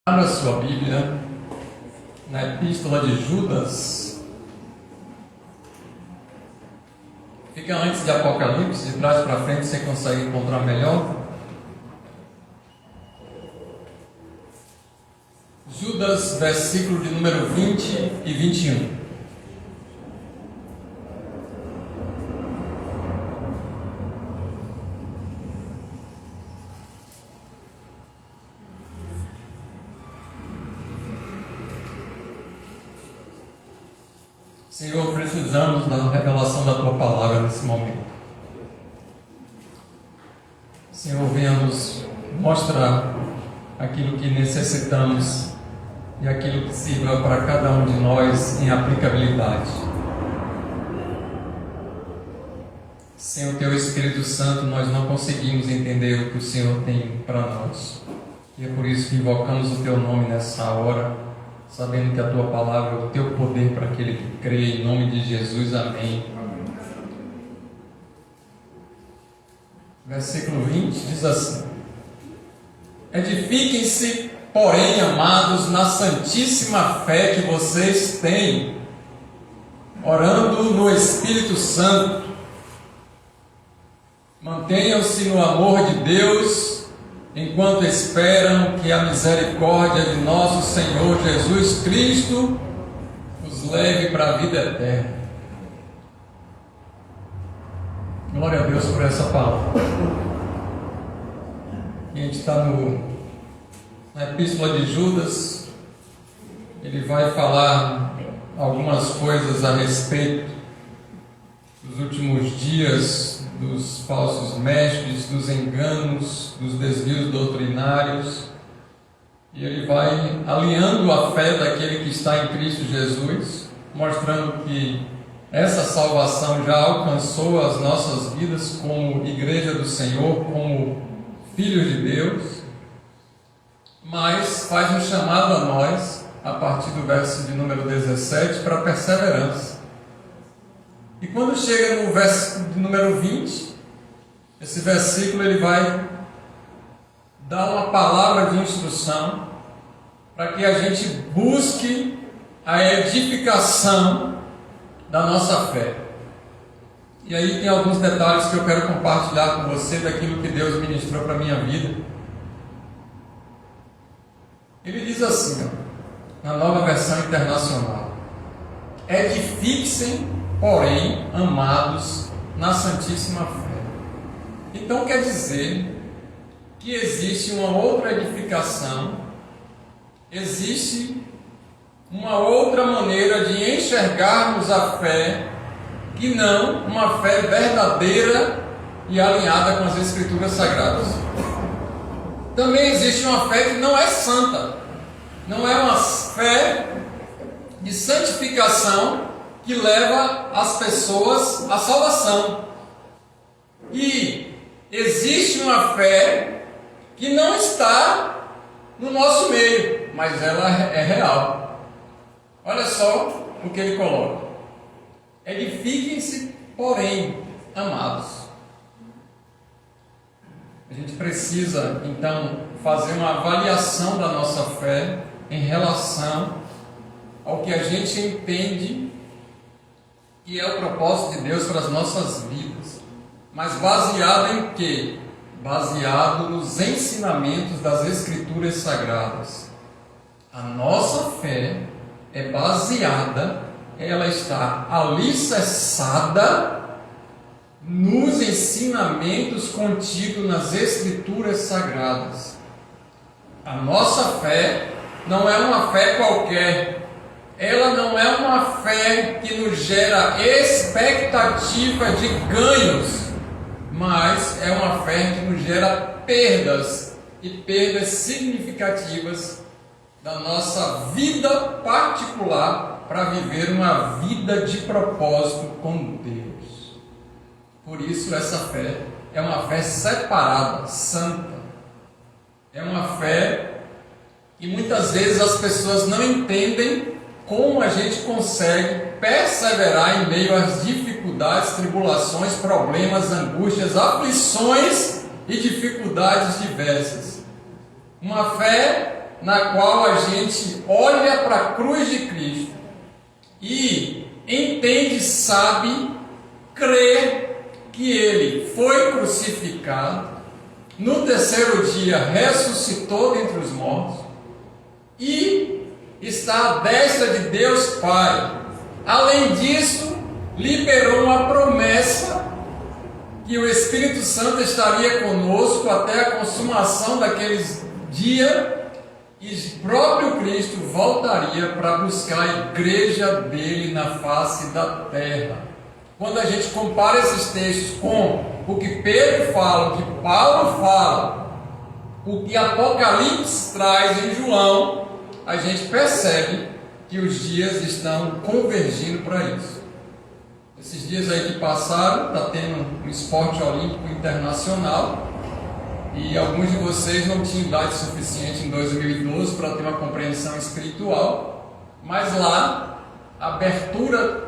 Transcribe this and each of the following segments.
Abra sua Bíblia na Epístola de Judas. Fica antes de Apocalipse, de trás para frente você consegue encontrar melhor. Judas, versículo de número 20 e 21. Senhor, precisamos da revelação da Tua Palavra nesse momento. Senhor, venha nos mostrar aquilo que necessitamos e aquilo que sirva para cada um de nós em aplicabilidade. Sem o Teu Espírito Santo, nós não conseguimos entender o que o Senhor tem para nós. E é por isso que invocamos o Teu nome nessa hora, sabendo que a Tua Palavra é o Teu poder para aquele que crê, em nome de Jesus, amém. Versículo 20 diz assim: edifiquem-se, porém, amados, na santíssima fé que vocês têm, orando no Espírito Santo. Mantenham-se no amor de Deus, enquanto esperam que a misericórdia de nosso Senhor Jesus Cristo os leve para a vida eterna. Glória a Deus por essa palavra. E a gente está na Epístola de Judas. Ele vai falar algumas coisas a respeito dos últimos dias, dos falsos mestres, dos enganos, dos desvios doutrinários, e ele vai alinhando a fé daquele que está em Cristo Jesus, mostrando que essa salvação já alcançou as nossas vidas como igreja do Senhor, como filhos de Deus, mas faz um chamado a nós, a partir do verso de número 17, para perseverança. E quando chega no verso de número 20, esse versículo ele vai dar uma palavra de instrução para que a gente busque a edificação da nossa fé. E aí tem alguns detalhes que eu quero compartilhar com você daquilo que Deus ministrou para a minha vida. Ele diz assim, na Nova Versão Internacional: edifiquem, porém, amados, na santíssima fé. Então quer dizer que existe uma outra edificação, existe uma outra maneira de enxergarmos a fé, que não uma fé verdadeira e alinhada com as Escrituras Sagradas. Também existe uma fé que não é santa, não é uma fé de santificação que leva as pessoas à salvação. E existe uma fé que não está no nosso meio, mas ela é real. Olha só o que ele coloca: edifiquem-se, porém, amados. A gente precisa, então, fazer uma avaliação da nossa fé em relação ao que a gente entende que é o propósito de Deus para as nossas vidas. Mas baseado em quê? Baseado nos ensinamentos das Escrituras Sagradas. A nossa fé é baseada, ela está alicerçada nos ensinamentos contidos nas Escrituras Sagradas. A nossa fé não é uma fé qualquer. Ela não é uma fé que nos gera expectativa de ganhos, mas é uma fé que nos gera perdas, e perdas significativas da nossa vida particular para viver uma vida de propósito com Deus. Por isso essa fé é uma fé separada, santa. É uma fé que muitas vezes as pessoas não entendem como a gente consegue perseverar em meio às dificuldades, tribulações, problemas, angústias, aflições e dificuldades diversas. Uma fé na qual a gente olha para a cruz de Cristo e entende, sabe, crê que Ele foi crucificado, no terceiro dia ressuscitou dentre os mortos e está à destra de Deus Pai. Além disso, liberou uma promessa que o Espírito Santo estaria conosco até a consumação daqueles dias e o próprio Cristo voltaria para buscar a igreja dele na face da terra. Quando a gente compara esses textos com o que Pedro fala, o que Paulo fala, o que Apocalipse traz em João, a gente percebe que os dias estão convergindo para isso. Esses dias aí que passaram, está tendo um esporte olímpico internacional e alguns de vocês não tinham idade suficiente em 2012 para ter uma compreensão espiritual, mas lá a abertura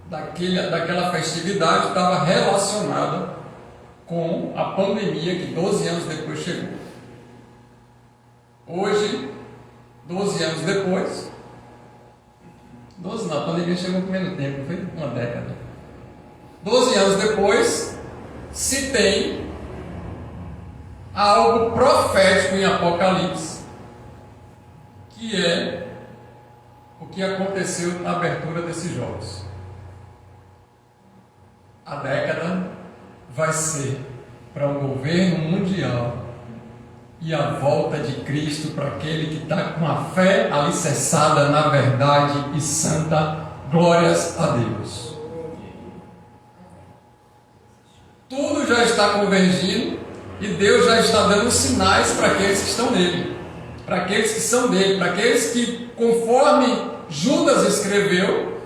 daquela festividade estava relacionada com a pandemia que 12 anos depois chegou. Hoje, 12 anos depois, 12 não, a pandemia chegou no primeiro tempo, foi uma década. 12 anos depois, se tem algo profético em Apocalipse, que é o que aconteceu na abertura desses jogos. A década vai ser para um governo mundial e a volta de Cristo para aquele que está com a fé alicerçada na verdade e santa. Glórias a Deus. Tudo já está convergindo e Deus já está dando sinais para aqueles que estão nele, para aqueles que são dele, para aqueles que, conforme Judas escreveu,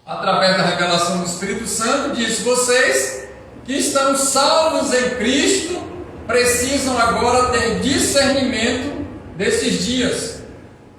através da revelação do Espírito Santo, diz: vocês que estão salvos em Cristo precisam agora ter discernimento desses dias.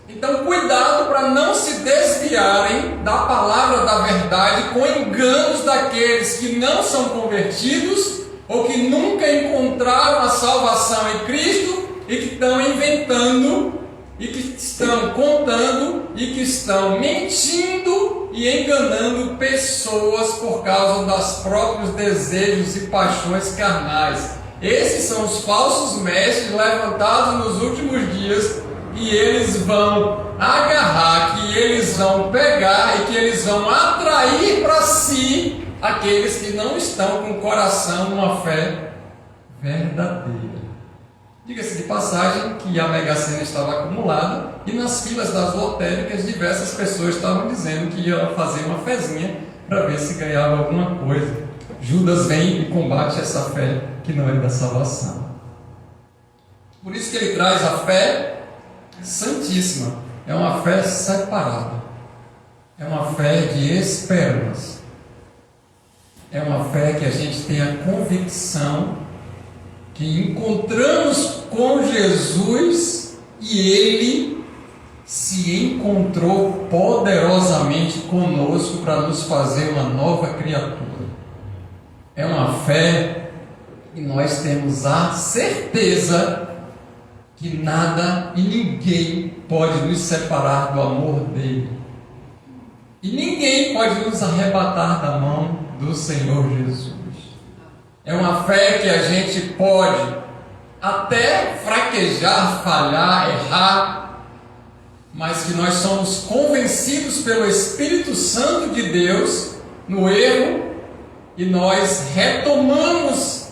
Então, cuidado para não se desviarem da palavra da verdade com enganos daqueles que não são convertidos ou que nunca encontraram a salvação em Cristo e que estão inventando e que estão contando e que estão mentindo e enganando pessoas por causa dos próprios desejos e paixões carnais. Esses são os falsos mestres levantados nos últimos dias, que eles vão agarrar, que eles vão pegar e que eles vão atrair para si aqueles que não estão com o coração numa fé verdadeira. Diga-se de passagem que a Mega Sena estava acumulada e nas filas das lotéricas diversas pessoas estavam dizendo que iam fazer uma fezinha para ver se ganhava alguma coisa. Judas vem e combate essa fé que não é da salvação. Por isso que ele traz a fé santíssima. É uma fé separada. É uma fé de esperança. É uma fé que a gente tem a convicção que encontramos com Jesus e Ele se encontrou poderosamente conosco para nos fazer uma nova criatura. É uma fé que nós temos a certeza que nada e ninguém pode nos separar do amor dele. E ninguém pode nos arrebatar da mão do Senhor Jesus. É uma fé que a gente pode até fraquejar, falhar, errar, mas que nós somos convencidos pelo Espírito Santo de Deus no erro e nós retomamos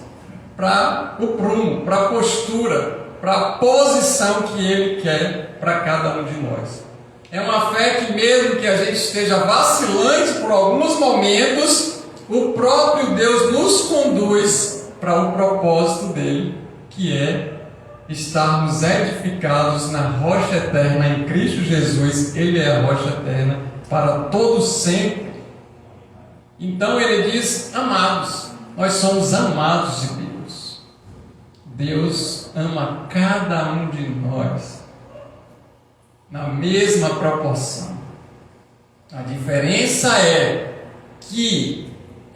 para o prumo, para a postura, para a posição que Ele quer para cada um de nós. É uma fé que mesmo que a gente esteja vacilante por alguns momentos, o próprio Deus nos conduz para o propósito dele, que é estarmos edificados na rocha eterna em Cristo Jesus. Ele é a rocha eterna para todo sempre. Então ele diz: amados, nós somos amados de Deus. Deus ama cada um de nós na mesma proporção. A diferença é que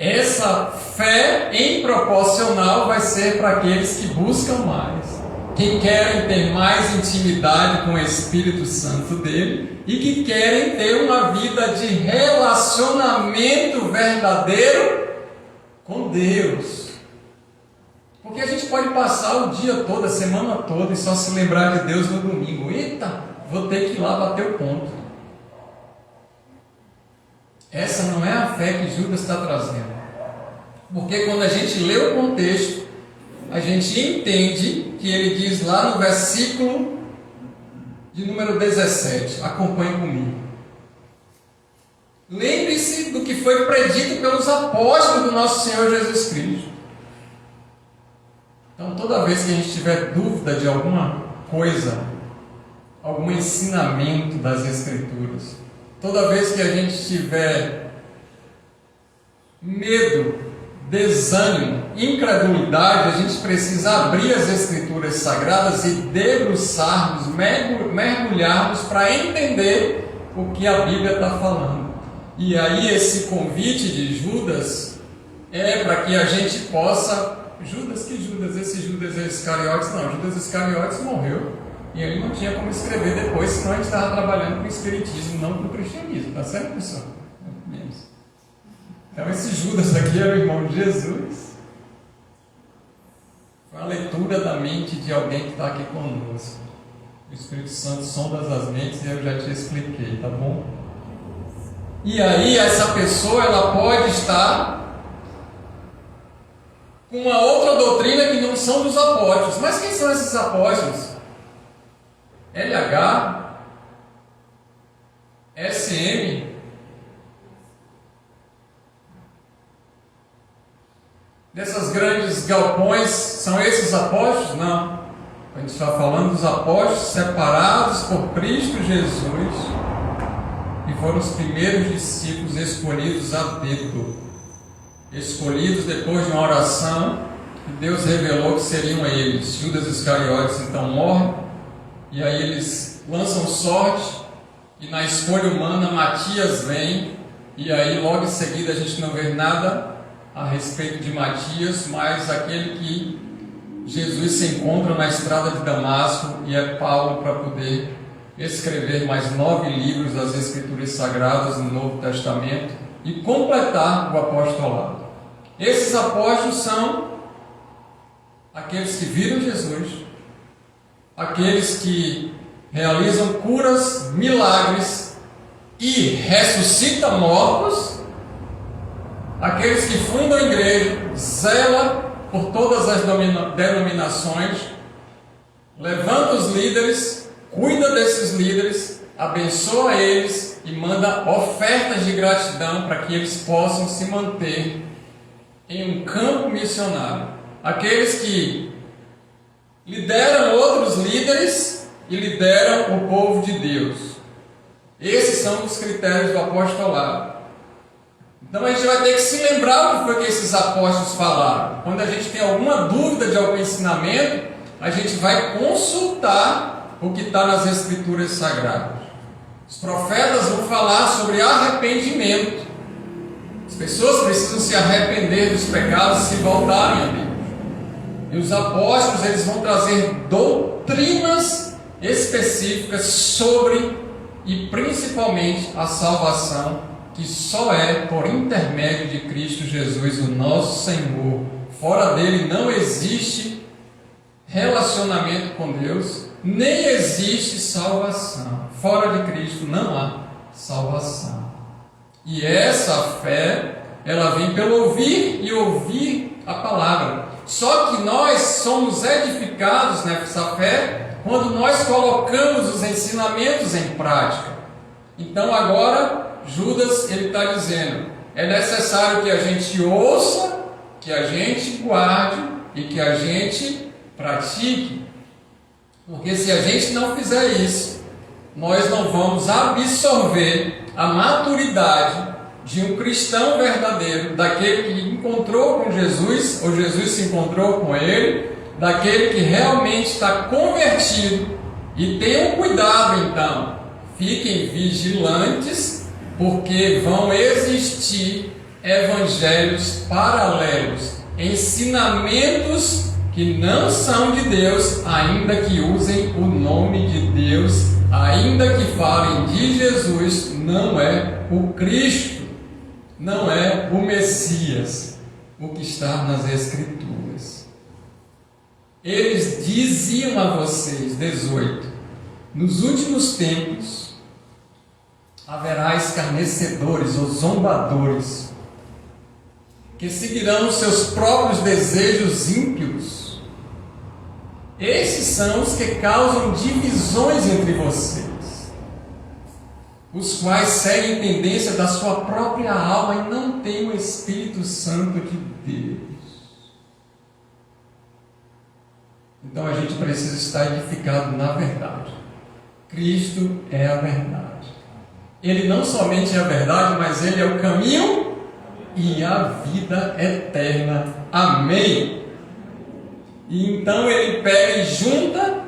essa fé em proporcional vai ser para aqueles que buscam mais, que querem ter mais intimidade com o Espírito Santo dele e que querem ter uma vida de relacionamento verdadeiro com Deus. Porque a gente pode passar o dia todo, a semana toda e só se lembrar de Deus no domingo. Eita, vou ter que ir lá bater o ponto. Essa não é a fé que Judas está trazendo. Porque quando a gente lê o contexto, a gente entende que ele diz lá no versículo de número 17, acompanhe comigo. Lembre-se do que foi predito pelos apóstolos do nosso Senhor Jesus Cristo. Então, toda vez que a gente tiver dúvida de alguma coisa, algum ensinamento das Escrituras, toda vez que a gente tiver medo, desânimo, incredulidade, a gente precisa abrir as Escrituras Sagradas e debruçarmos, mergulharmos para entender o que a Bíblia está falando. E aí esse convite de Judas é para que a gente possa... Esse Judas Iscariotes não, Judas Iscariotes morreu e ele não tinha como escrever depois, senão a gente estava trabalhando com o Espiritismo, não com o Cristianismo, tá certo, pessoal? Então esse Judas aqui era o irmão de Jesus. Foi a leitura da mente de alguém que está aqui conosco. O Espírito Santo sonda as mentes e eu já te expliquei, tá bom? E aí essa pessoa ela pode estar com uma outra doutrina que não são dos apóstolos. Mas quem são esses apóstolos? LH, SM, dessas grandes galpões, são esses apóstolos? Não. A gente está falando dos apóstolos separados por Cristo Jesus, que foram os primeiros discípulos escolhidos a dedo. Escolhidos depois de uma oração, que Deus revelou que seriam eles. Judas Iscariotes então morre, e aí eles lançam sorte, e na escolha humana Matias vem, e aí logo em seguida a gente não vê nada a respeito de Matias, mas aquele que Jesus se encontra na estrada de Damasco, e é Paulo para poder escrever mais 9 livros das Escrituras Sagradas no Novo Testamento e completar o apostolado. Esses apóstolos são aqueles que viram Jesus, aqueles que realizam curas, milagres e ressuscitam mortos, aqueles que fundam a igreja, zelam por todas as denominações, levanta os líderes, cuida desses líderes, abençoa eles e manda ofertas de gratidão para que eles possam se manter em um campo missionário. Aqueles que lideram outros líderes e lideram o povo de Deus. Esses são os critérios do apostolado. Então a gente vai ter que se lembrar o que foi que esses apóstolos falaram. Quando a gente tem alguma dúvida de algum ensinamento, a gente vai consultar o que está nas Escrituras Sagradas. Os profetas vão falar sobre arrependimento. As pessoas precisam se arrepender dos pecados e se voltarem a Deus. E os apóstolos eles vão trazer doutrinas específicas sobre e principalmente a salvação, que só é por intermédio de Cristo Jesus, o nosso Senhor. Fora dele não existe relacionamento com Deus, nem existe salvação. Fora de Cristo não há salvação. E essa fé, ela vem pelo ouvir e ouvir a palavra. Só que nós somos edificados nessa fé quando nós colocamos os ensinamentos em prática. Então agora Judas ele está dizendo: é necessário que a gente ouça, que a gente guarde e que a gente pratique. Porque se a gente não fizer isso, nós não vamos absorver a maturidade de um cristão verdadeiro, daquele que encontrou com Jesus, ou Jesus se encontrou com ele, daquele que realmente está convertido. E tenham cuidado então, fiquem vigilantes, porque vão existir evangelhos paralelos, ensinamentos que não são de Deus, ainda que usem o nome de Deus, ainda que falem de Jesus, não é o Cristo, não é o Messias, o que está nas Escrituras. Eles diziam a vocês, 18, nos últimos tempos haverá escarnecedores ou zombadores, que seguirão os seus próprios desejos ímpios. Esses são os que causam divisões entre vocês, os quais seguem a tendência da sua própria alma e não têm o Espírito Santo de Deus. Então a gente precisa estar edificado na verdade. Cristo é a verdade. Ele não somente é a verdade, mas Ele é o caminho e a vida eterna. Amém? E então Ele pega e junta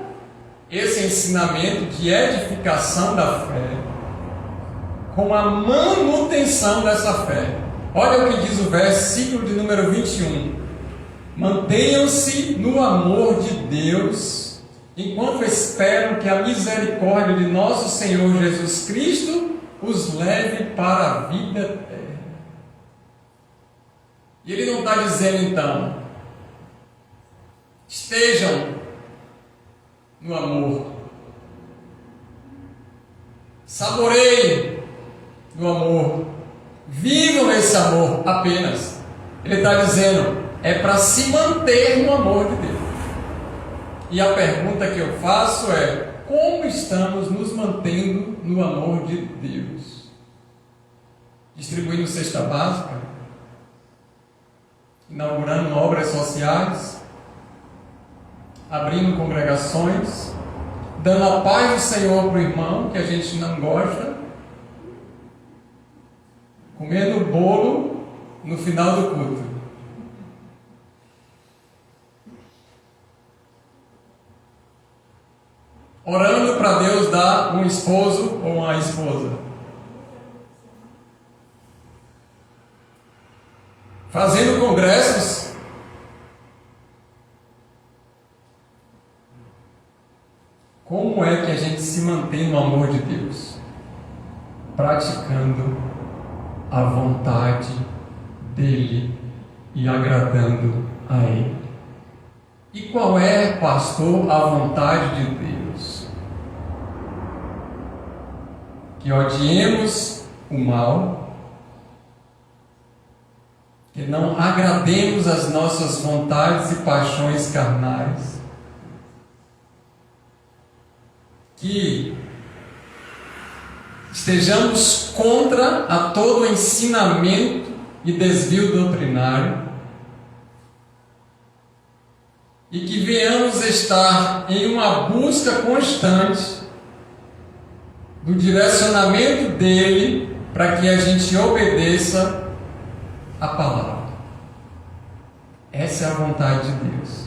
esse ensinamento de edificação da fé com a manutenção dessa fé. Olha o que diz o versículo de número 21. Mantenham-se no amor de Deus, enquanto esperam que a misericórdia de nosso Senhor Jesus Cristo os leve para a vida eterna. E Ele não está dizendo então, estejam no amor, saboreiem no amor, vivam esse amor apenas. Ele está dizendo, é para se manter no amor de Deus. E a pergunta que eu faço é, como estamos nos mantendo no amor de Deus? Distribuindo cesta básica? Inaugurando obras sociais? Abrindo congregações? Dando a paz do Senhor para o irmão que a gente não gosta? Comendo bolo no final do culto? Orando para Deus dar um esposo ou uma esposa? Fazendo congressos? Como é que a gente se mantém no amor de Deus? Praticando a vontade dEle e agradando a Ele. E qual é, pastor, a vontade de Deus? Que odiemos o mal, que não agrademos as nossas vontades e paixões carnais, que estejamos contra a todo ensinamento e desvio doutrinário, e que venhamos estar em uma busca constante do direcionamento dele para que a gente obedeça a palavra. Essa é a vontade de Deus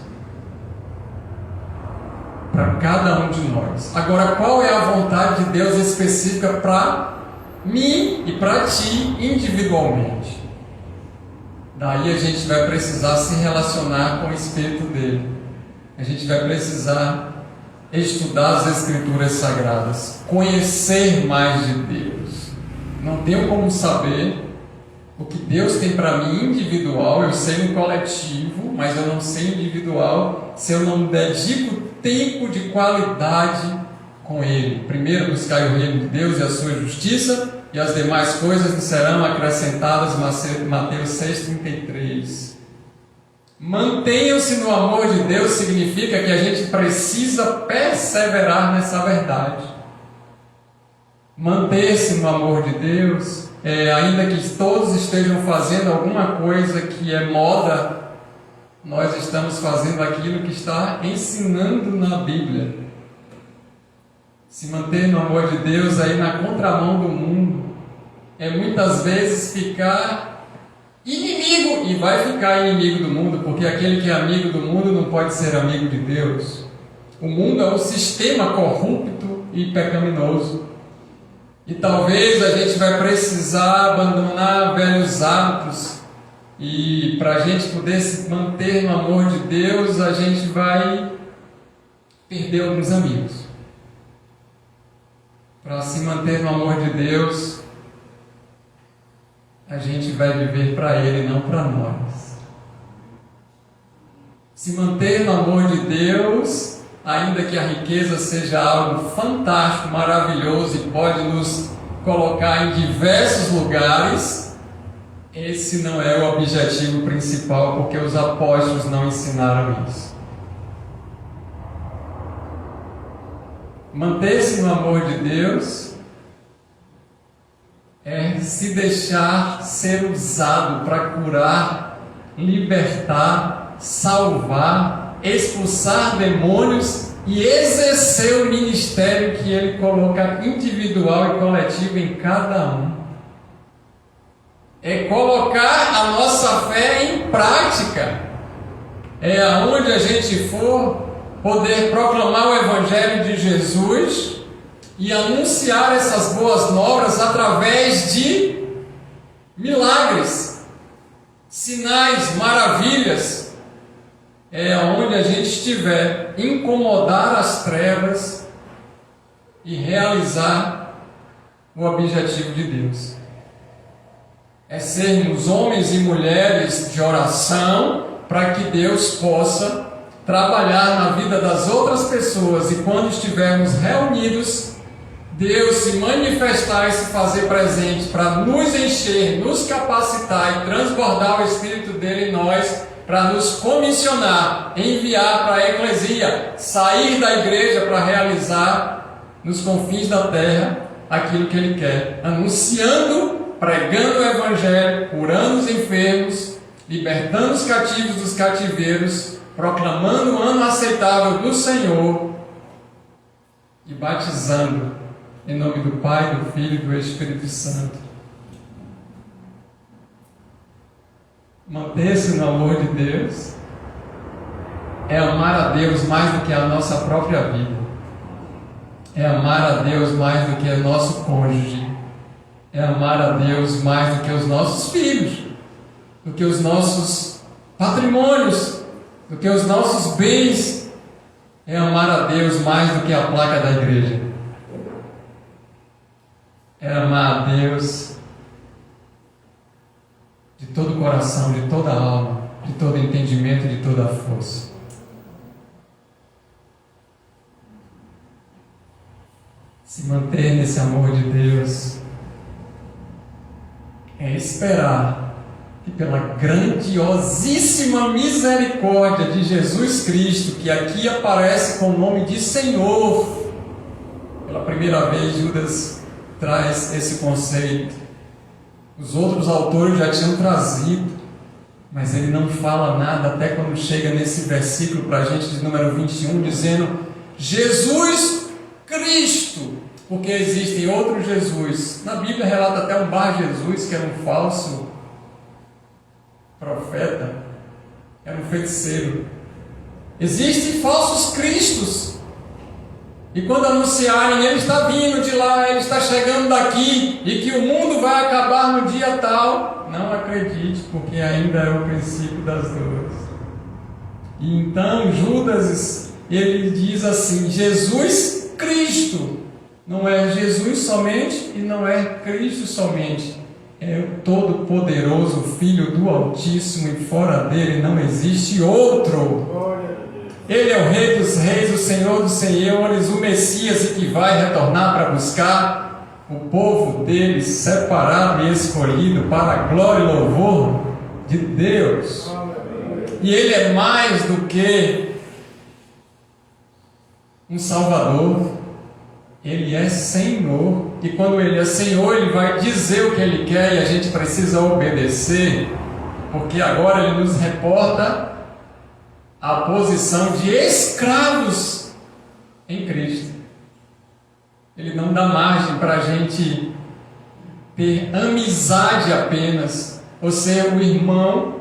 para cada um de nós. Agora, qual é a vontade de Deus específica para mim e para ti individualmente? Daí a gente vai precisar se relacionar com o Espírito dele. A gente vai precisar estudar as Escrituras Sagradas, conhecer mais de Deus. Não tenho como saber o que Deus tem para mim individual. Eu sei no coletivo, mas eu não sei individual se eu não dedico tempo de qualidade com Ele. Primeiro buscar o reino de Deus e a sua justiça, e as demais coisas lhe serão acrescentadas. Mateus 6,33. Mantenham-se no amor de Deus significa que a gente precisa perseverar nessa verdade. Manter-se no amor de Deus, ainda que todos estejam fazendo alguma coisa que é moda, nós estamos fazendo aquilo que está ensinando na Bíblia. Se manter no amor de Deus aí na contramão do mundo é muitas vezes ficar inimigo, e vai ficar inimigo do mundo, porque aquele que é amigo do mundo não pode ser amigo de Deus. O mundo é um sistema corrupto e pecaminoso, e talvez a gente vai precisar abandonar velhos hábitos E para a gente poder se manter no amor de Deus, a gente vai perder alguns amigos. Para se manter no amor de Deus, a gente vai viver para Ele, não para nós. Se manter no amor de Deus, ainda que a riqueza seja algo fantástico, maravilhoso e pode nos colocar em diversos lugares, esse não é o objetivo principal, porque os apóstolos não ensinaram isso. Manter-se no amor de Deus é se deixar ser usado para curar, libertar, salvar, expulsar demônios e exercer o ministério que Ele coloca individual e coletivo em cada um. É colocar a nossa fé em prática. É aonde a gente for poder proclamar o Evangelho de Jesus e anunciar essas boas novas através de milagres, sinais, maravilhas. É aonde a gente estiver, incomodar as trevas e realizar o objetivo de Deus. É sermos homens e mulheres de oração para que Deus possa trabalhar na vida das outras pessoas e quando estivermos reunidos, Deus se manifestar e se fazer presente para nos encher, nos capacitar e transbordar o Espírito dele em nós, para nos comissionar, enviar para a eclesia, sair da igreja para realizar nos confins da terra aquilo que Ele quer, anunciando, pregando o Evangelho, curando os enfermos, libertando os cativos dos cativeiros, proclamando o ano aceitável do Senhor e batizando em nome do Pai, do Filho e do Espírito Santo. Manter-se no amor de Deus é amar a Deus mais do que a nossa própria vida. É amar a Deus mais do que o nosso cônjuge. É amar a Deus mais do que os nossos filhos, do que os nossos patrimônios, do que os nossos bens. É amar a Deus mais do que a placa da igreja. É amar a Deus de todo o coração, de toda a alma, de todo o entendimento e de toda a força. Se manter nesse amor de Deus é esperar que pela grandiosíssima misericórdia de Jesus Cristo, que aqui aparece com o nome de Senhor, pela primeira vez Judas traz esse conceito. Os outros autores já tinham trazido, mas ele não fala nada até quando chega nesse versículo para a gente de número 21, dizendo Jesus Cristo, porque existem outros Jesus. Na Bíblia relata até um Bar Jesus, que era um falso profeta, era um feiticeiro. Existem falsos cristos, e quando anunciarem, ele está vindo de lá, ele está chegando daqui, e que o mundo vai acabar no dia tal, não acredite, porque ainda é o princípio das dores. E então Judas, ele diz assim: Jesus Cristo, não é Jesus somente e não é Cristo somente, é o Todo-Poderoso Filho do Altíssimo, e fora dele não existe outro. Ele é o Rei dos Reis, o Senhor dos Senhores, o Messias, e que vai retornar para buscar o povo dele, separado e escolhido para a glória e louvor de Deus. E ele é mais do que um Salvador, ele é Senhor, e quando ele é Senhor, ele vai dizer o que ele quer e a gente precisa obedecer, porque agora ele nos reporta a posição de escravos em Cristo. Ele não dá margem para a gente ter amizade apenas, ou ser o irmão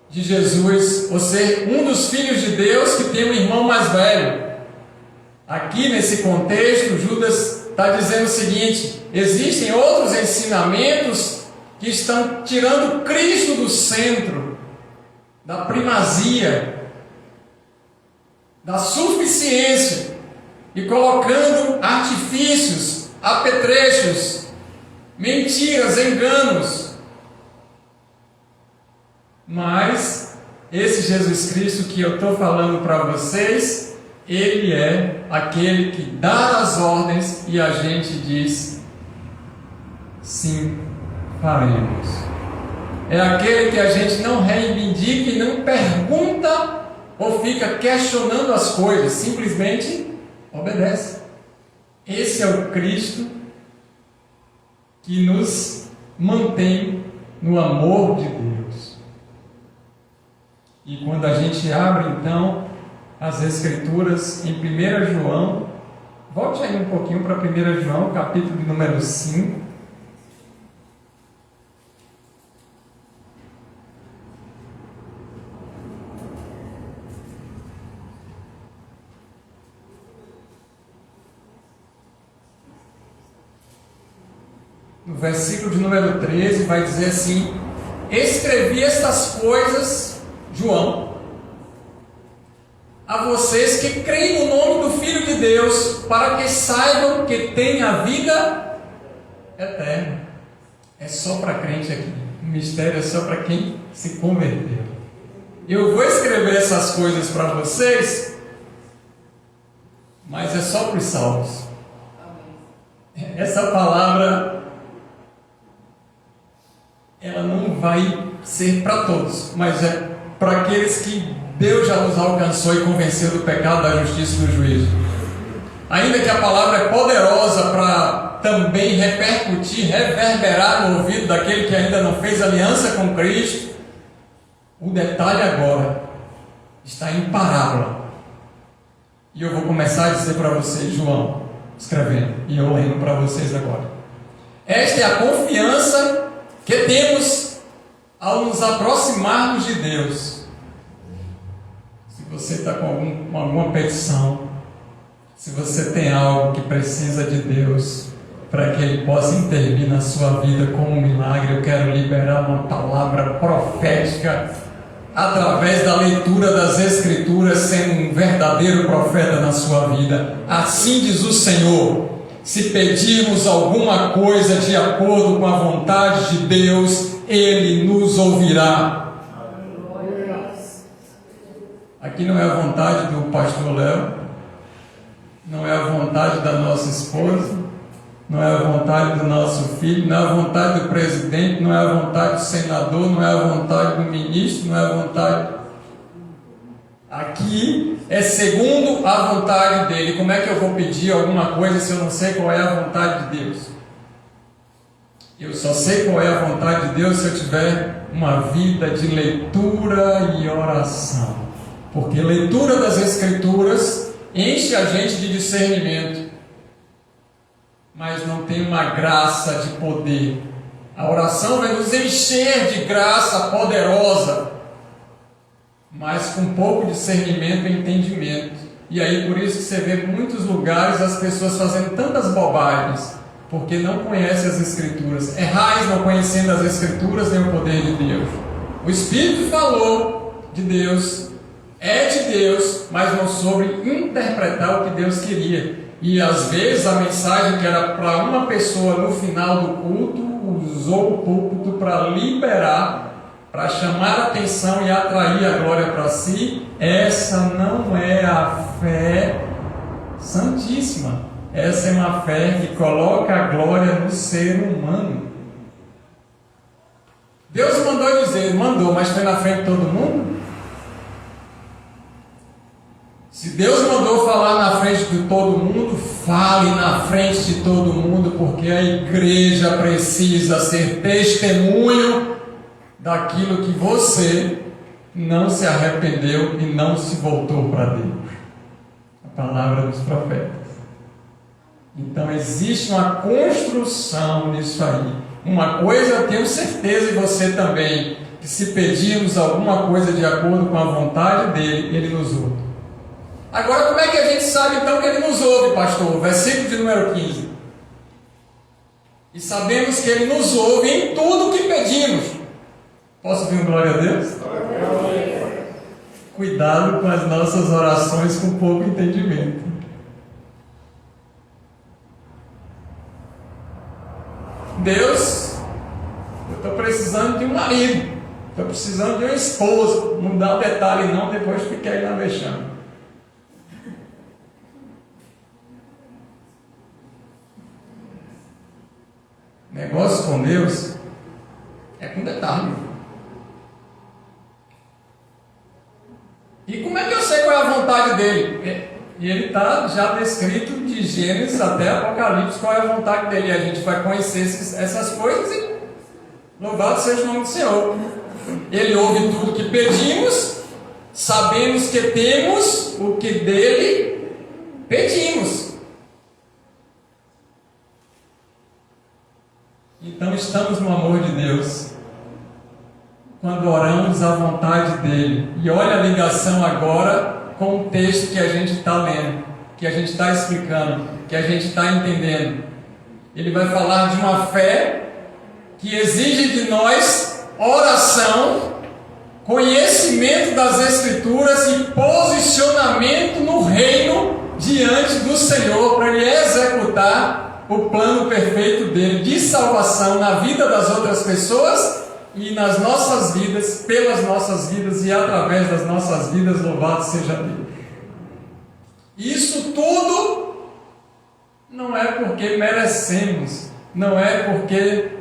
de Jesus, ou ser um dos filhos de Deus que tem um irmão mais velho. Aqui nesse contexto, Judas está dizendo o seguinte: existem outros ensinamentos que estão tirando Cristo do centro, da primazia, da suficiência e colocando artifícios, apetrechos, mentiras, enganos. Mas esse Jesus Cristo que eu estou falando para vocês, Ele é aquele que dá as ordens e a gente diz: sim, faremos. É aquele que a gente não reivindica e não pergunta ou fica questionando as coisas, simplesmente obedece. Esse é o Cristo que nos mantém no amor de Deus. E quando a gente abre então as Escrituras em 1 João, volte aí um pouquinho para 1 João, capítulo número 5. No versículo de número 13 vai dizer assim: escrevi estas coisas, João, a vocês que creem no nome do Filho de Deus, para que saibam que têm a vida eterna. É só para crente aqui, o mistério é só para quem se converteu. Eu vou escrever essas coisas para vocês, mas é só para os salvos. Essa palavra, ela não vai ser para todos, mas é para aqueles que Deus já os alcançou e convenceu do pecado, da justiça e do juízo. Ainda que a palavra é poderosa para também repercutir, reverberar no ouvido daquele que ainda não fez aliança com Cristo, o detalhe agora está em parábola. E eu vou começar a dizer para vocês, João, escrevendo, e eu lendo para vocês agora. Esta é a confiança que temos ao nos aproximarmos de Deus. Se você está com alguma petição, se você tem algo que precisa de Deus para que Ele possa intervir na sua vida como um milagre, eu quero liberar uma palavra profética através da leitura das Escrituras, sendo um verdadeiro profeta na sua vida. Assim diz o Senhor: se pedirmos alguma coisa de acordo com a vontade de Deus, Ele nos ouvirá. Aqui não é a vontade do pastor Léo, não é a vontade da nossa esposa, não é a vontade do nosso filho, não é a vontade do presidente, não é a vontade do senador, não é a vontade do ministro, não é a vontade... Aqui é segundo a vontade dele. Como é que eu vou pedir alguma coisa se eu não sei qual é a vontade de Deus? Eu só sei qual é a vontade de Deus se eu tiver uma vida de leitura e oração. Porque leitura das Escrituras enche a gente de discernimento, mas não tem uma graça de poder. A oração vai nos encher de graça poderosa, mas com pouco discernimento e entendimento. E aí por isso que você vê em muitos lugares as pessoas fazendo tantas bobagens, porque não conhecem as Escrituras. Errais não conhecendo as Escrituras nem o poder de Deus. O Espírito falou de Deus, é de Deus, mas não soube interpretar o que Deus queria. E às vezes a mensagem que era para uma pessoa no final do culto, usou o púlpito para liberar, para chamar a atenção e atrair a glória para si. Essa não é a fé santíssima. Essa é uma fé que coloca a glória no ser humano. Deus mandou dizer, mandou, mas foi na frente de todo mundo? Se Deus mandou falar na frente de todo mundo, fale na frente de todo mundo, porque a igreja precisa ser testemunho daquilo que você não se arrependeu e não se voltou para Deus. A palavra dos profetas. Então existe uma construção nisso aí. Uma coisa eu tenho certeza, e você também, que se pedirmos alguma coisa de acordo com a vontade dele, ele nos ouve. Agora, como é que a gente sabe então que ele nos ouve, pastor? Versículo de número 15. E sabemos que Ele nos ouve em tudo o que pedimos. Posso ouvir um glória a Deus? Cuidado com as nossas orações com pouco entendimento. Deus, eu estou precisando de um marido, estou precisando de uma esposa. Não dá detalhe não, depois fica aí na vexame. Negócio com Deus é com detalhe. E como é que eu sei qual é a vontade dele? E ele está já descrito de Gênesis até Apocalipse qual é a vontade dele. E a gente vai conhecer essas coisas e louvado seja o nome do Senhor. Ele ouve tudo que pedimos, sabemos que temos o que dele pedimos. Então estamos no amor de Deus quando oramos a vontade dele. E olha a ligação agora com o texto que a gente está lendo, que a gente está explicando, que a gente está entendendo. Ele vai falar de uma fé que exige de nós oração, conhecimento das Escrituras e posicionamento no reino diante do Senhor, para Ele executar o plano perfeito dele de salvação na vida das outras pessoas e nas nossas vidas, pelas nossas vidas e através das nossas vidas. Louvado seja Deus. Isso tudo não é porque merecemos, não é porque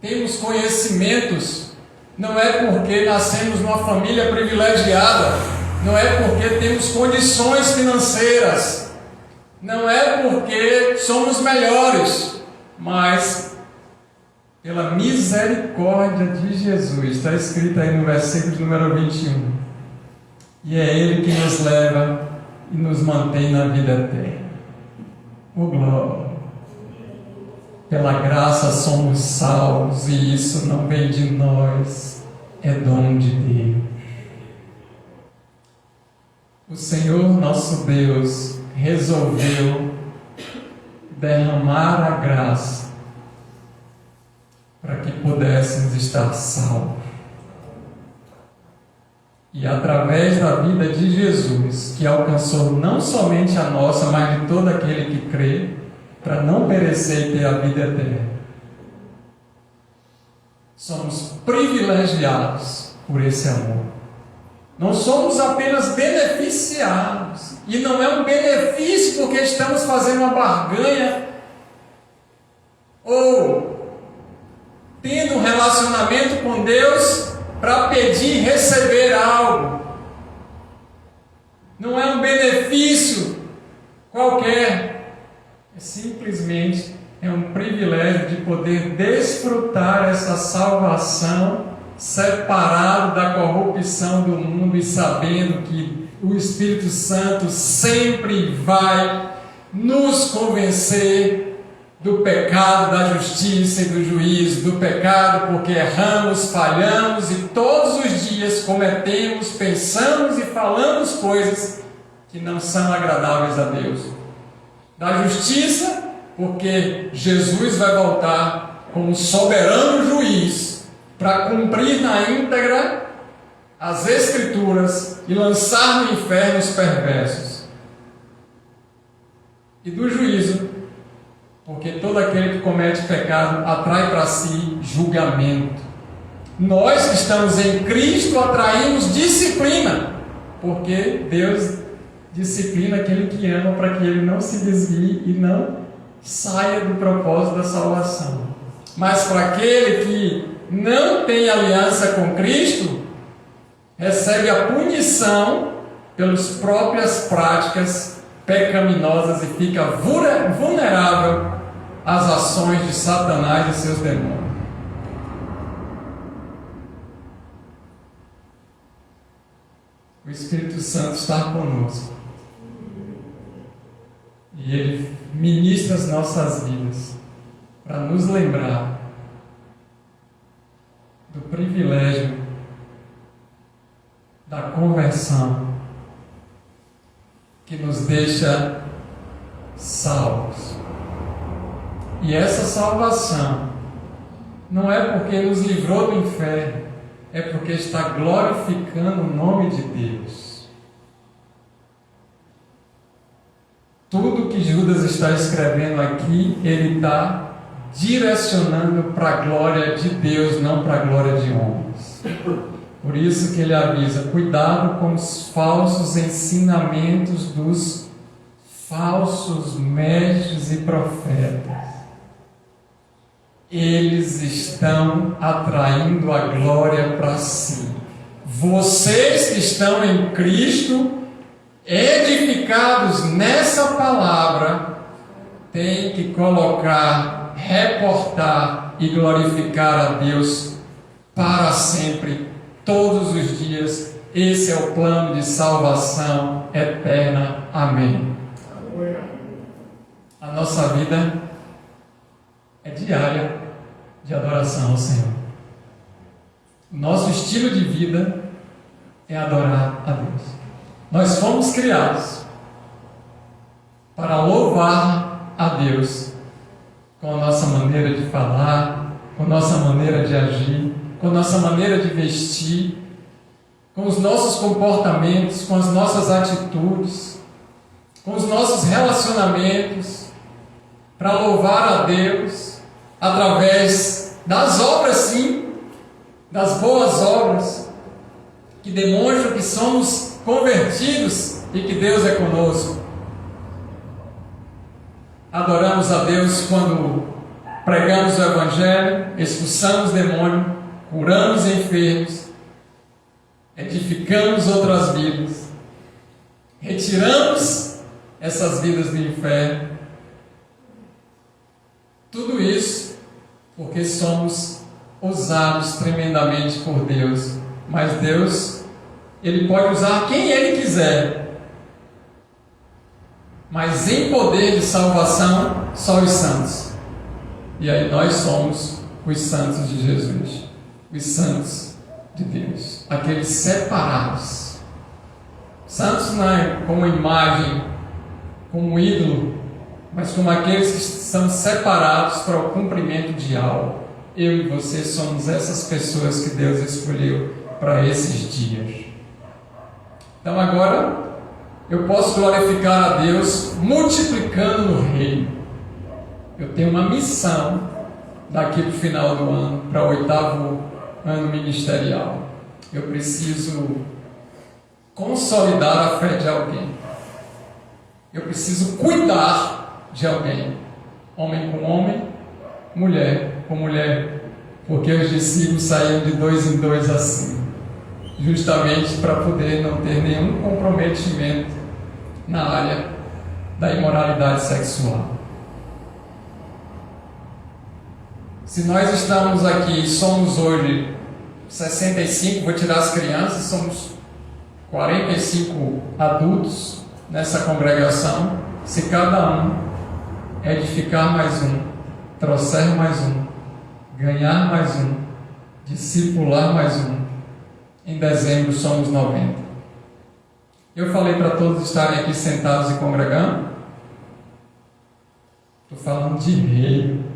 temos conhecimentos, não é porque nascemos numa família privilegiada, não é porque temos condições financeiras, não é porque somos melhores, mas pela misericórdia de Jesus. Está escrito aí no versículo número 21. E é Ele que nos leva e nos mantém na vida eterna. Oh glória! Pela graça somos salvos, e isso não vem de nós, é dom de Deus. O Senhor nosso Deus resolveu derramar a graça para que pudéssemos estar salvos. E através da vida de Jesus, que alcançou não somente a nossa, mas de todo aquele que crê, para não perecer e ter a vida eterna, somos privilegiados por esse amor. Não somos apenas beneficiados, e não é um benefício porque estamos fazendo uma barganha ou tendo um relacionamento com Deus para pedir e receber algo. Não é um benefício qualquer, simplesmente é um privilégio de poder desfrutar essa salvação separado da corrupção do mundo e sabendo que o Espírito Santo sempre vai nos convencer do pecado, da justiça e do juízo. Do pecado porque erramos, falhamos e todos os dias cometemos, pensamos e falamos coisas que não são agradáveis a Deus. Da justiça porque Jesus vai voltar como soberano juiz para cumprir na íntegra as Escrituras e lançar no inferno os perversos. E do juízo, porque todo aquele que comete pecado atrai para si julgamento. Nós que estamos em Cristo atraímos disciplina, porque Deus disciplina aquele que ama para que ele não se desvie e não saia do propósito da salvação. Mas para aquele que não tem aliança com Cristo, recebe a punição pelas próprias práticas pecaminosas e fica vulnerável às ações de Satanás e seus demônios. O Espírito Santo está conosco e Ele ministra as nossas vidas para nos lembrar do privilégio da conversão que nos deixa salvos. E essa salvação não é porque nos livrou do inferno, é porque está glorificando o nome de Deus. Tudo que Judas está escrevendo aqui, ele está direcionando para a glória de Deus, não para a glória de homens. Por isso que ele avisa: cuidado com os falsos ensinamentos dos falsos mestres e profetas. Eles estão atraindo a glória para si. Vocês que estão em Cristo, edificados nessa palavra, têm que colocar, reportar e glorificar a Deus para sempre, todos os dias. Esse é o plano de salvação eterna. Amém. A nossa vida é diária de adoração ao Senhor. Nosso estilo de vida é adorar a Deus. Nós fomos criados para louvar a Deus com a nossa maneira de falar, com a nossa maneira de agir, com a nossa maneira de vestir, com os nossos comportamentos, com as nossas atitudes, com os nossos relacionamentos, para louvar a Deus através das obras, sim, das boas obras, que demonstram que somos convertidos e que Deus é conosco. Adoramos a Deus quando pregamos o Evangelho, expulsamos demônios, curamos enfermos, edificamos outras vidas, retiramos essas vidas do inferno. Tudo isso porque somos usados tremendamente por Deus. Mas Deus, Ele pode usar quem Ele quiser. Mas em poder de salvação, só os santos. E aí nós somos os santos de Jesus. Os santos de Deus. Aqueles separados. Santos não é como imagem, como ídolo, mas como aqueles que são separados para o cumprimento de algo. Eu e você somos essas pessoas que Deus escolheu para esses dias. Então agora eu posso glorificar a Deus multiplicando no reino. Eu tenho uma missão daqui para o final do ano, para o 8º ano ministerial. Eu preciso consolidar a fé de alguém. Eu preciso cuidar de alguém, homem com homem, mulher com mulher, porque os discípulos saíram de 2 em 2 assim, justamente para poder não ter nenhum comprometimento na área da imoralidade sexual. Se nós estamos aqui, somos hoje 65, vou tirar as crianças, somos 45 adultos nessa congregação. Se cada um edificar mais um, trouxer mais um, ganhar mais um, discipular mais um, em dezembro somos 90. Eu falei para todos estarem aqui sentados e congregando. Estou falando de reino.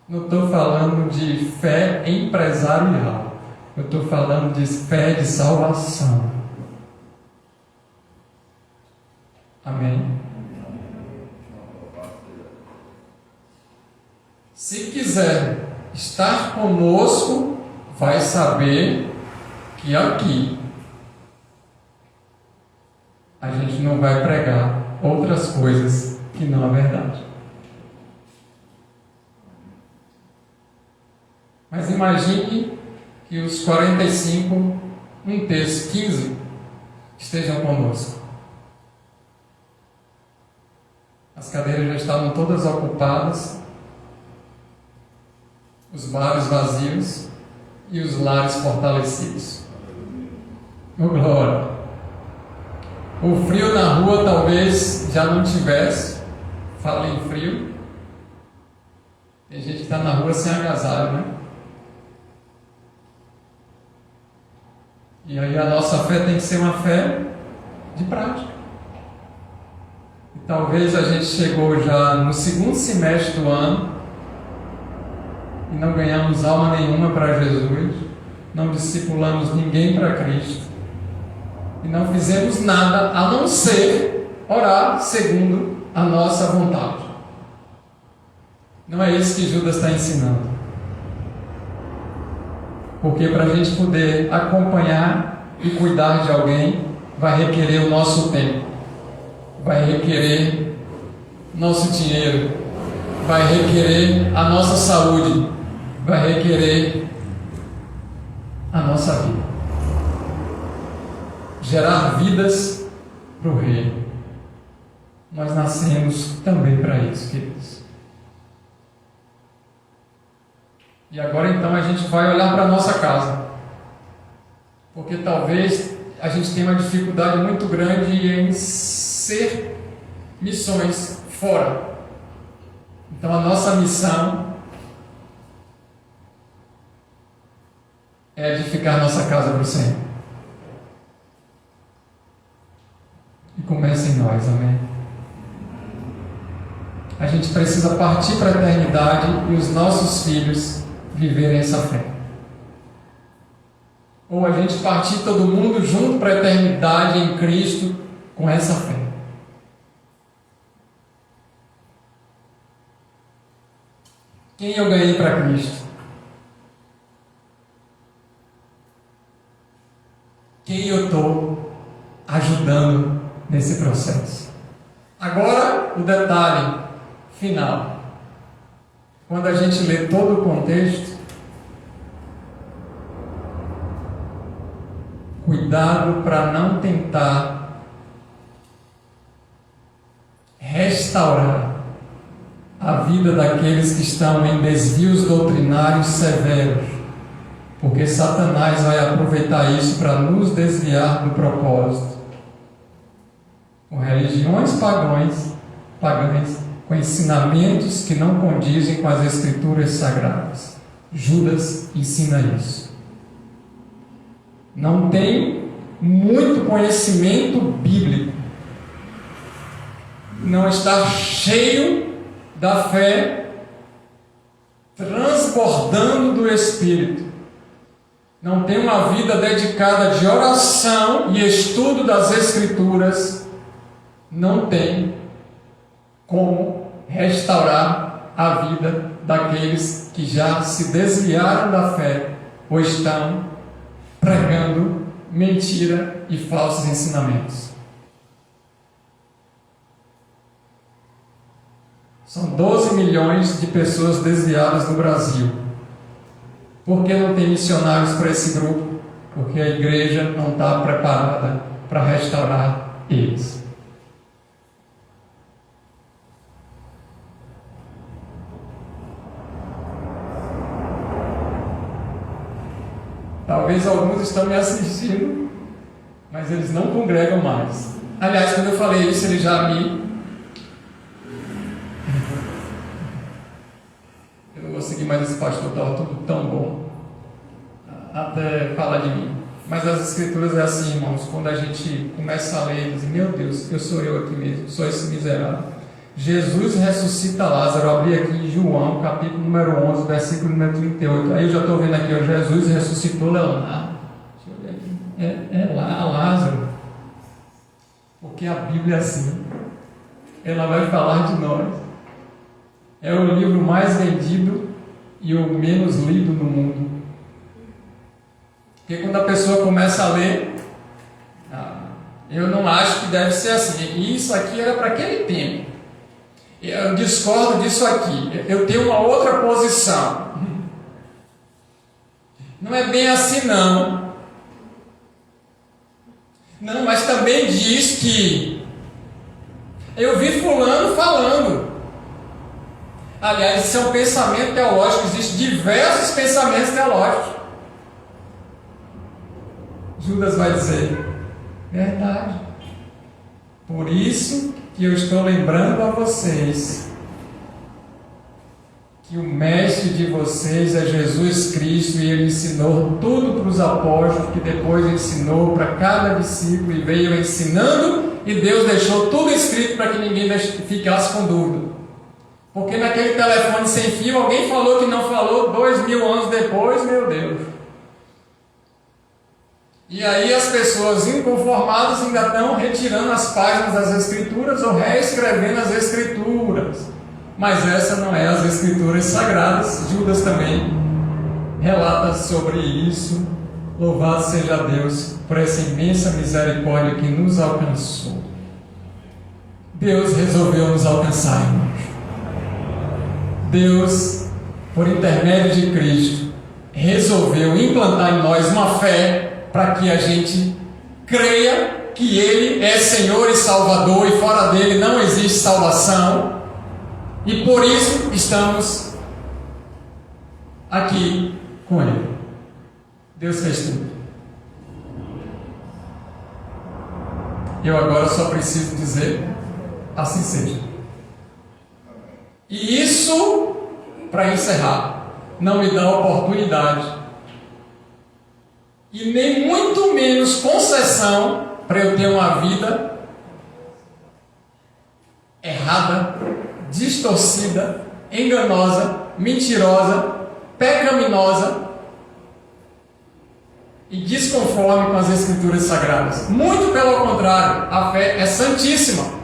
Não estou falando de fé empresarial. Eu estou falando de fé de salvação. Amém? Se quiser estar conosco, vai saber que aqui a gente não vai pregar outras coisas que não a verdade. Mas imagine que os 45, 1/3, 15 estejam conosco. As cadeiras já estavam todas ocupadas, os bares vazios e os lares fortalecidos. Oh, glória! O frio na rua talvez já não tivesse. Fala em frio. Tem gente que está na rua sem agasalho, né? E aí a nossa fé tem que ser uma fé de prática. Talvez a gente chegou já no segundo semestre do ano e não ganhamos alma nenhuma para Jesus, não discipulamos ninguém para Cristo e não fizemos nada a não ser orar segundo a nossa vontade. Não é isso que Judas está ensinando. Porque para a gente poder acompanhar e cuidar de alguém, vai requerer o nosso tempo, vai requerer nosso dinheiro, vai requerer a nossa saúde, vai requerer a nossa vida. Gerar vidas para o Reino. Nós nascemos também para isso, queridos. E agora então a gente vai olhar para a nossa casa. Porque talvez a gente tenha uma dificuldade muito grande em ser missões fora. Então a nossa missão é edificar nossa casa para o Senhor. E começa em nós, amém? A gente precisa partir para a eternidade e os nossos filhos viverem essa fé. Ou a gente partir todo mundo junto para a eternidade em Cristo com essa fé. Quem eu ganhei para Cristo? Quem eu estou ajudando nesse processo? Agora, o detalhe final. Quando a gente lê todo o contexto, cuidado para não tentar restaurar a vida daqueles que estão em desvios doutrinários severos, porque Satanás vai aproveitar isso para nos desviar do propósito. Com religiões pagãs, com ensinamentos que não condizem com as Escrituras Sagradas. Judas ensina isso. Não tem muito conhecimento bíblico. Não está cheio da fé, transbordando do Espírito. Não tem uma vida dedicada de oração e estudo das Escrituras. Não tem como restaurar a vida daqueles que já se desviaram da fé ou estão pregando mentira e falsos ensinamentos. São 12 milhões de pessoas desviadas no Brasil. Por que não tem missionários para esse grupo? Porque a igreja não está preparada para restaurar eles. Talvez alguns estão me assistindo, mas eles não congregam mais. Aliás, quando eu falei isso, eles já me... Eu não vou seguir mais esse pastor, estava tudo tão bom, até falar de mim. Mas as Escrituras é assim, irmãos, quando a gente começa a ler, diz, meu Deus, eu sou eu aqui mesmo, sou esse miserável. Jesus ressuscita Lázaro. Eu abri aqui em João, capítulo número 11, versículo número 38. Aí eu já estou vendo aqui, ó, Jesus ressuscitou Leonardo. Deixa eu ver aqui. É lá, Lázaro. Porque a Bíblia é assim. Ela vai falar de nós. É o livro mais vendido e o menos lido no mundo. Porque quando a pessoa começa a ler, eu não acho que deve ser assim. Isso aqui era para aquele tempo. Eu discordo disso aqui. Eu tenho uma outra posição. Não é bem assim, não. Não, mas também diz que eu vi fulano falando. Aliás, isso é um pensamento teológico. Existem diversos pensamentos teológicos. Judas vai dizer, verdade. Por isso que eu estou lembrando a vocês que o mestre de vocês é Jesus Cristo, e ele ensinou tudo para os apóstolos, que depois ensinou para cada discípulo e veio ensinando e Deus deixou tudo escrito para que ninguém ficasse com dúvida. Porque naquele telefone sem fio, alguém falou que não falou 2000 anos depois, meu Deus. E aí as pessoas inconformadas ainda estão retirando as páginas das Escrituras ou reescrevendo as Escrituras. Mas essa não é as Escrituras sagradas. Judas também relata sobre isso. Louvado seja Deus por essa imensa misericórdia que nos alcançou. Deus resolveu nos alcançar, irmãos. Deus, por intermédio de Cristo, resolveu implantar em nós uma fé para que a gente creia que Ele é Senhor e Salvador e fora dele não existe salvação. E por isso estamos aqui com Ele. Deus fez tudo. Eu agora só preciso dizer, assim seja. E isso, para encerrar, não me dá oportunidade e nem muito menos concessão para eu ter uma vida errada, distorcida, enganosa, mentirosa, pecaminosa e desconforme com as Escrituras Sagradas. Muito pelo contrário, a fé é santíssima.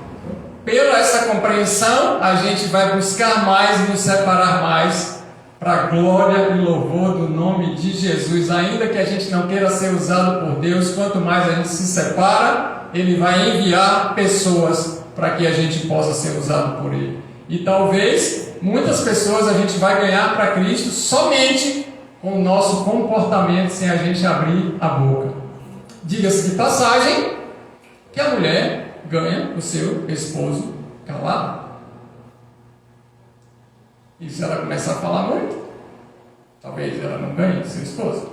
Pela essa compreensão, a gente vai buscar mais e nos separar mais para a glória e louvor do nome de Jesus. Ainda que a gente não queira ser usado por Deus, quanto mais a gente se separa, Ele vai enviar pessoas para que a gente possa ser usado por Ele. E talvez muitas pessoas a gente vai ganhar para Cristo somente com o nosso comportamento, sem a gente abrir a boca. Diga-se de passagem que a mulher ganha o seu esposo calado. E se ela começar a falar muito, talvez ela não ganhe o seu esposo.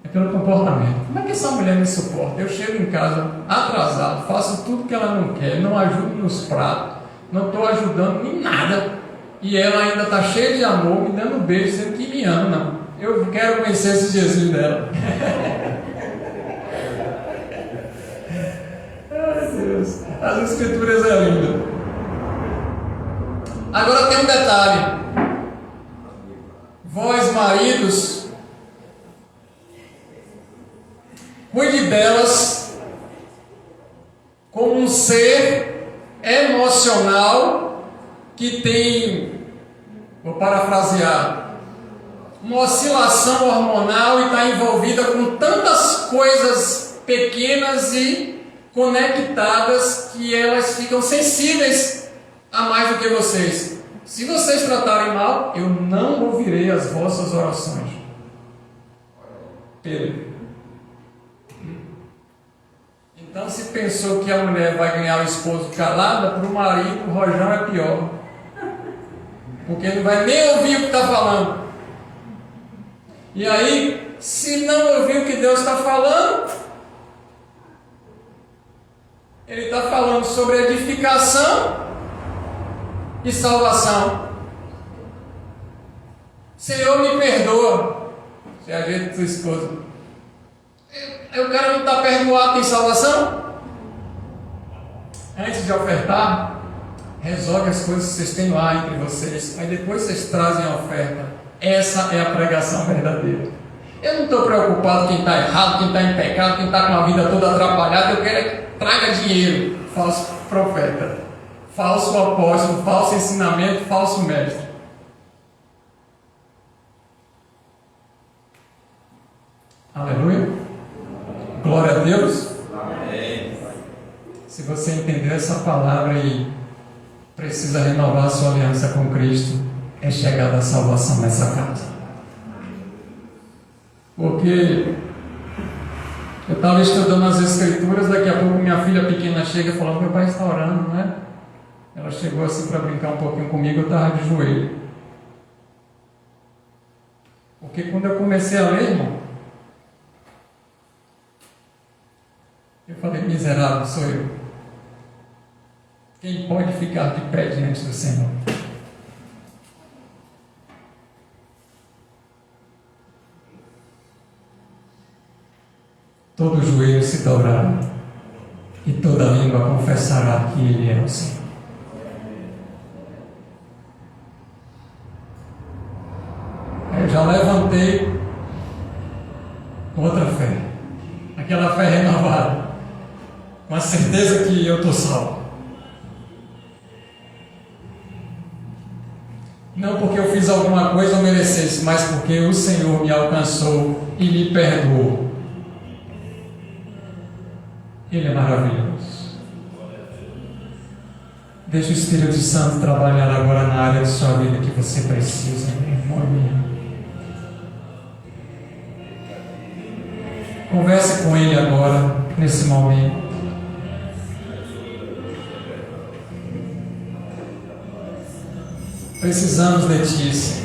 É pelo comportamento. Como é que essa mulher me suporta? Eu chego em casa atrasado, faço tudo que ela não quer, não ajudo nos pratos, não estou ajudando em nada, e ela ainda está cheia de amor, me dando um beijo, dizendo que me ama. Não, eu quero conhecer esse Jesus dela. Ai Deus, as Escrituras é linda. Agora tem um detalhe: vós maridos, cuide delas como um ser emocional que tem, vou parafrasear, uma oscilação hormonal e está envolvida com tantas coisas pequenas e conectadas que elas ficam sensíveis a mais do que vocês. Se vocês tratarem mal, eu não ouvirei as vossas orações. Pedro. Então, se pensou que a mulher vai ganhar o esposo calada, para o marido, o rojão é pior. Porque não vai nem ouvir o que está falando. E aí, se não ouvir o que Deus está falando, Ele está falando sobre edificação e salvação. Senhor, me perdoa. Você ajeita sua esposa. O cara não está perdoado, tem salvação? Antes de ofertar, resolve as coisas que vocês têm lá entre vocês. Aí depois vocês trazem a oferta. Essa é a pregação verdadeira. Eu não estou preocupado quem está errado, quem está em pecado, quem está com a vida toda atrapalhada. Eu quero é que traga dinheiro. Falso profeta, falso apóstolo, falso ensinamento, falso mestre. Aleluia. Glória a Deus. Amém. Se você entendeu essa palavra e precisa renovar a sua aliança com Cristo, é chegada a salvação nessa casa. Porque eu estava estudando as Escrituras, daqui a pouco minha filha pequena chega e fala: meu pai está orando, não é? Ela chegou assim para brincar um pouquinho comigo, eu estava de joelho. Porque quando eu comecei a ler, irmão, eu falei: miserável sou eu. Quem pode ficar de pé diante do Senhor? todo joelho se dobrará e toda língua confessará que Ele é o Senhor. Eu já levantei com outra fé, aquela fé renovada, com a certeza que eu estou salvo. Não porque eu fiz alguma coisa ou merecesse, mas porque o Senhor me alcançou e me perdoou. Ele é maravilhoso. Deixa o Espírito Santo trabalhar agora na área de sua vida que você precisa, meu irmão e minha irmã. Converse com Ele agora, nesse momento. Precisamos de Ti, Senhor.